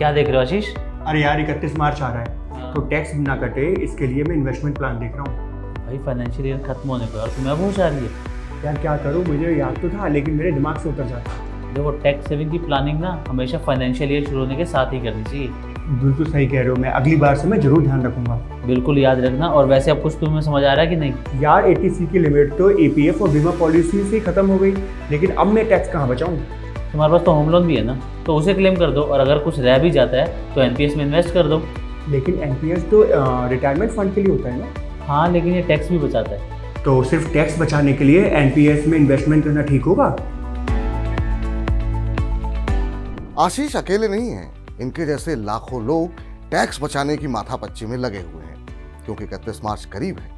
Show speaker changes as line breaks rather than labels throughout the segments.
क्या देख रहे हो आशीष?
अरे यार 31 मार्च आ रहा है तो टैक्स ना कटे, इसके लिए मैं इन्वेस्टमेंट प्लान देख रहा हूँ।
भाई फाइनेंशियल ईयर खत्म होने को है और तुम्हें अब होश आ रही है।
यार क्या करूँ, मुझे याद तो था लेकिन मेरे दिमाग से उतर जाता है।
देखो, टैक्स सेविंग की प्लानिंग ना हमेशा फाइनेंशियल ईयर शुरू होने के साथ ही करनी चाहिए।
बिल्कुल सही कह रहे हो, मैं अगली बार से मैं जरूर ध्यान रखूंगा।
बिल्कुल याद रखना। और वैसे अब कुछ तुम्हें समझ आ रहा है कि नहीं?
यार 80C की लिमिट तो APF और बीमा पॉलिसी से खत्म हो गई, लेकिन अब मैं टैक्स कहाँ बचाऊँ?
तुम्हारे पास तो होम लोन भी है ना, तो उसे क्लेम कर दो और अगर कुछ रह भी जाता है तो एनपीएस में इन्वेस्ट कर दो।
लेकिन NPS तो रिटायरमेंट फंड के लिए होता है ना।
हाँ, लेकिन ये टैक्स भी बचाता है।
तो सिर्फ टैक्स बचाने के लिए NPS में इन्वेस्टमेंट करना ठीक होगा?
आशीष अकेले नहीं हैं, इनके जैसे लाखों लोग टैक्स बचाने की माथापच्ची में लगे हुए हैं, क्योंकि 31 मार्च करीब है।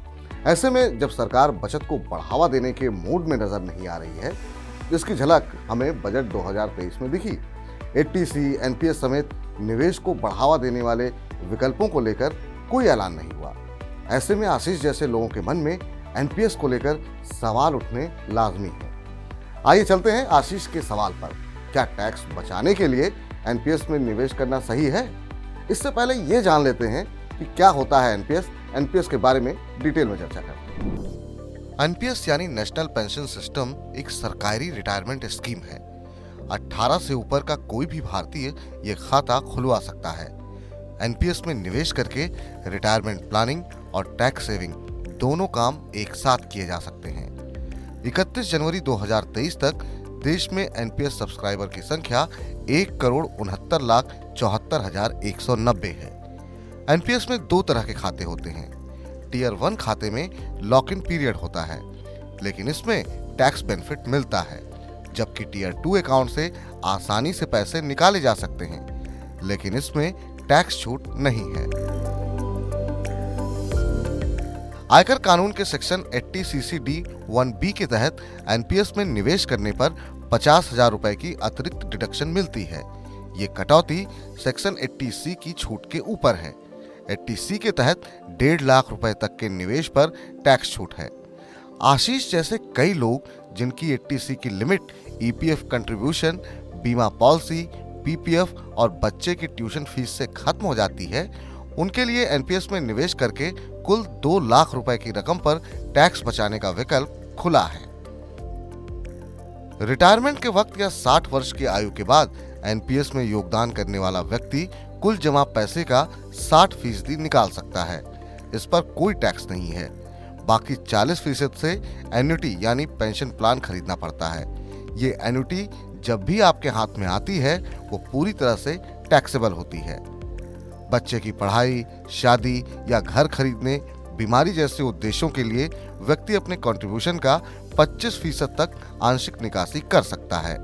ऐसे में जब सरकार बचत को बढ़ावा देने के मूड में नजर नहीं आ रही है, जिसकी झलक हमें बजट 2023 में दिखी, 80C, NPS समेत निवेश को बढ़ावा देने वाले विकल्पों को लेकर कोई ऐलान नहीं हुआ। ऐसे में आशीष जैसे लोगों के मन में NPS को लेकर सवाल उठने लाजमी है। आइए चलते हैं आशीष के सवाल पर। क्या टैक्स बचाने के लिए NPS में निवेश करना सही है? इससे पहले ये जान लेते हैं कि क्या होता है NPS के बारे में डिटेल में चर्चा करते हैं। NPS यानी नेशनल पेंशन सिस्टम एक सरकारी रिटायरमेंट स्कीम है। 18 से ऊपर का कोई भी भारतीय ये खाता खुलवा सकता है। NPS में निवेश करके रिटायरमेंट प्लानिंग और टैक्स सेविंग दोनों काम एक साथ किए जा सकते हैं। 31 जनवरी 2023 तक देश में NPS सब्सक्राइबर की संख्या 1,69,74,190 है। NPS में दो तरह के खाते होते हैं। टीयर 1 खाते में लॉक इन पीरियड होता है, लेकिन इसमें टैक्स बेनिफिट मिलता है, जबकि टीयर 2 अकाउंट से आसानी से पैसे निकाले जा सकते हैं, लेकिन इसमें टैक्स छूट नहीं है। आयकर कानून के सेक्शन 80CCD 1B के तहत NPS में निवेश करने पर 50,000 रुपए की अतिरिक्त डिडक्शन मिलती है। ये कटौती सेक्शन 80C की छूट के ऊपर है। 80C के तहत 1.5 लाख रुपए तक के निवेश पर टैक्स छूट है। आशीष जैसे कई लोग जिनकी 80C की लिमिट EPF कंट्रीब्यूशन, बीमा पॉलिसी, PPF और बच्चे की ट्यूशन फीस से खत्म हो जाती है, उनके लिए NPS में निवेश करके कुल 2 लाख रुपए की रकम पर टैक्स बचाने का विकल्प खुला है। रिटायरमेंट के वक्त या 60 वर्ष की आयु के बाद NPS में योगदान करने वाला व्यक्ति कुल जमा पैसे का 60% निकाल सकता है। इस पर कोई टैक्स नहीं है। बाकी 40% से एन्युटी यानी पेंशन प्लान खरीदना पड़ता है। ये एन्युटी जब भी आपके हाथ में आती है वो पूरी तरह से टैक्सेबल होती है। बच्चे की पढ़ाई, शादी या घर खरीदने, बीमारी जैसे उद्देश्यों के लिए व्यक्ति अपने कंट्रीब्यूशन का 25% तक आंशिक निकासी कर सकता है।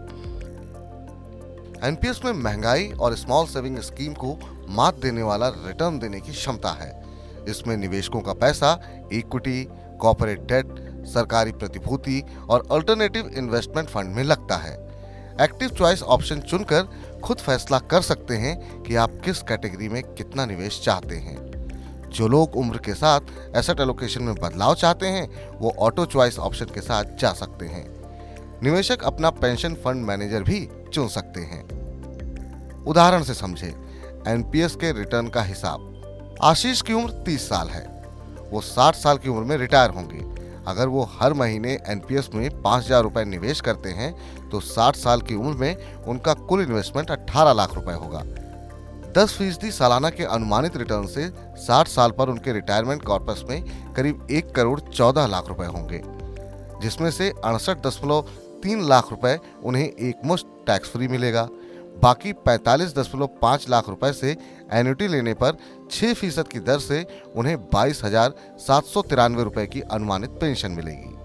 NPS में महंगाई और स्मॉल सेविंग स्कीम को मात देने वाला रिटर्न देने की क्षमता है। इसमें निवेशकों का पैसा इक्विटी, कॉर्पोरेट डेट, सरकारी प्रतिभूति और अल्टरनेटिव इन्वेस्टमेंट फंड में लगता है। एक्टिव चॉइस ऑप्शन चुनकर खुद फैसला कर सकते हैं कि आप किस कैटेगरी में कितना निवेश चाहते हैं। जो लोग उम्र के साथ एसेट एलोकेशन में बदलाव चाहते हैं वो ऑटो चॉइस ऑप्शन के साथ जा सकते हैं। निवेशक अपना पेंशन फंड मैनेजर भी चुन सकते हैं। उदाहरण से समझे NPS के रिटर्न का हिसाब। आशीष की उम्र 30 साल है। वो 60 साल की उम्र में रिटायर होंगे। अगर वो हर महीने NPS में 5,000 रुपए निवेश करते हैं तो 60 साल की उम्र में उनका कुल इन्वेस्टमेंट 18 लाख रुपए होगा। 10% सालाना के अनुमानित रिटर्न से 60 साल पर उनके रिटायरमेंट कॉर्पस में करीब 1,14 लाख रुपए होंगे, जिसमें से 68.3 लाख रुपए उन्हें एकमुश्त टैक्स फ्री मिलेगा। बाकी 45.5 लाख रुपए से एन्युटी लेने पर 6% की दर से उन्हें 22,793 रुपए की अनुमानित पेंशन मिलेगी।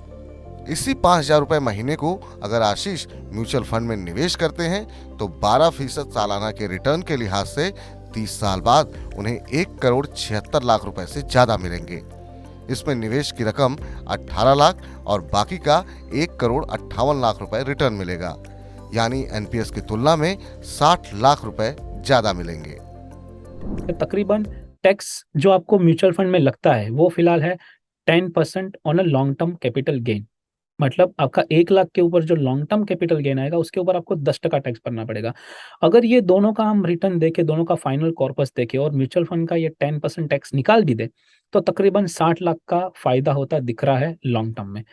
इसी 5,000 रुपए महीने को अगर आशीष म्यूचुअल फंड में निवेश करते हैं तो 12% सालाना के रिटर्न के लिहाज से 30 साल बाद उन्हें 1,76 लाख रुपए से ज्यादा मिलेंगे। इसमें निवेश की रकम 18 लाख और बाकी का 1,58 लाख रुपए रिटर्न मिलेगा, यानी NPS की तुलना में 60 लाख रुपए ज्यादा मिलेंगे।
तकरीबन टैक्स जो आपको म्यूचुअल फंड में लगता है वो फिलहाल है 10% on a long term capital gain. मतलब आपका 1 लाख के ऊपर जो लॉन्ग टर्म कैपिटल गेन आएगा उसके ऊपर आपको 10% टैक्स भरना पड़ेगा। अगर ये दोनों का हम रिटर्न देखें, दोनों का फाइनल कॉर्पस देखें और म्यूचुअल फंड का ये 10% टैक्स निकाल भी दे, तो तकरीबन 60 लाख का फ़ायदा होता दिख रहा है लॉन्ग टर्म में।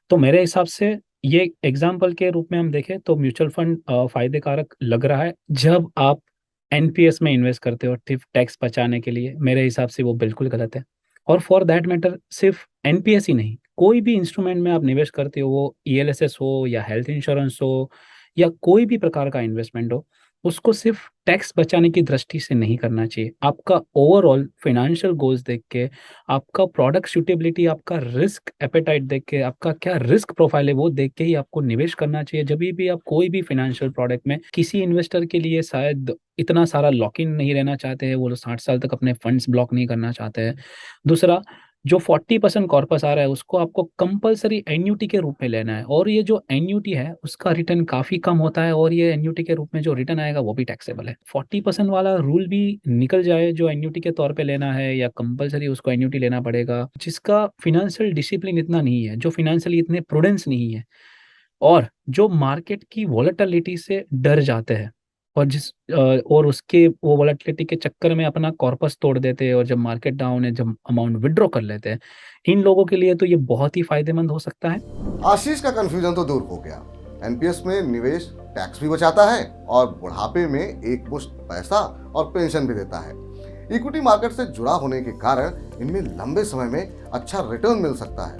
तो मेरे हिसाब से ये एग्ज़ाम्पल के रूप में हम देखें तो म्यूचुअल फंड फ़ायदे कारक लग रहा है। जब आप एनपीएस में इन्वेस्ट करते हो सिर्फ़ टैक्स बचाने के लिए, मेरे हिसाब से वो बिल्कुल गलत है। और फॉर दैट मैटर सिर्फ़ एनपीएस ही नहीं, कोई भी इंस्ट्रूमेंट में आप निवेश करते हो, वो ईएलएसएस हो या हेल्थ इंश्योरेंस हो या कोई भी प्रकार का इन्वेस्टमेंट हो, उसको सिर्फ टैक्स बचाने की दृष्टि से नहीं करना चाहिए। आपका ओवरऑल फाइनेंशियल गोल्स देख के, आपका प्रोडक्ट सूटेबिलिटी, आपका रिस्क एपेटाइट देख के, आपका क्या रिस्क प्रोफाइल है वो देख के ही आपको निवेश करना चाहिए। जब भी आप कोई भी फाइनेंशियल प्रोडक्ट में, किसी इन्वेस्टर के लिए शायद इतना सारा लॉक इन नहीं रहना चाहते हैं, वो लोग 60 साल तक अपने फंड्स ब्लॉक नहीं करना चाहते हैं। दूसरा, जो 40% कॉर्पस आ रहा है उसको आपको कंपल्सरी एन्युटी के रूप में लेना है, और ये जो एन्युटी है उसका रिटर्न काफ़ी कम होता है, और ये एन्युटी के रूप में जो रिटर्न आएगा वो भी टैक्सेबल है। 40% वाला रूल भी निकल जाए, जो एन्युटी के तौर पे लेना है या कंपल्सरी उसको एन्युटी लेना पड़ेगा, जिसका फाइनेंशियल डिसिप्लिन इतना नहीं है, जो फाइनेंशियली इतने प्रूडेंस नहीं है, और जो मार्केट की वॉलेटिलिटी से डर जाते हैं, और और उसके वो वॉलेटिलिटी के चक्कर में अपना कॉर्पस तोड़ देते हैं, और जब मार्केट डाउन है, जब अमाउंट विड्रॉ कर लेते हैं, इन लोगों के लिए तो ये बहुत ही फायदेमंद हो सकता है।
आशीष का कंफ्यूजन तो दूर हो गया। एनपीएस में निवेश टैक्स भी बचाता है और बुढ़ापे में एक मुश्त पैसा और पेंशन भी देता है। इक्विटी मार्केट से जुड़ा होने के कारण इनमें लंबे समय में अच्छा रिटर्न मिल सकता है।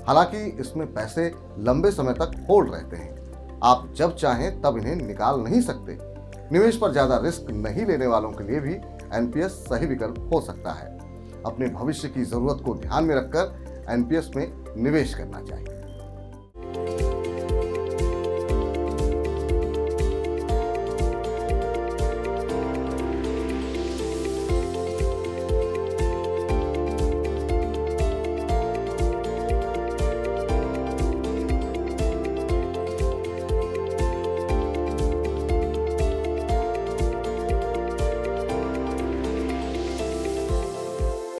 हालांकि इसमें पैसे लंबे समय तक होल्ड रहते हैं, आप जब चाहें तब इन्हें निकाल नहीं सकते। निवेश पर ज्यादा रिस्क नहीं लेने वालों के लिए भी एनपीएस सही विकल्प हो सकता है। अपने भविष्य की जरूरत को ध्यान में रखकर एनपीएस में निवेश करना चाहिए।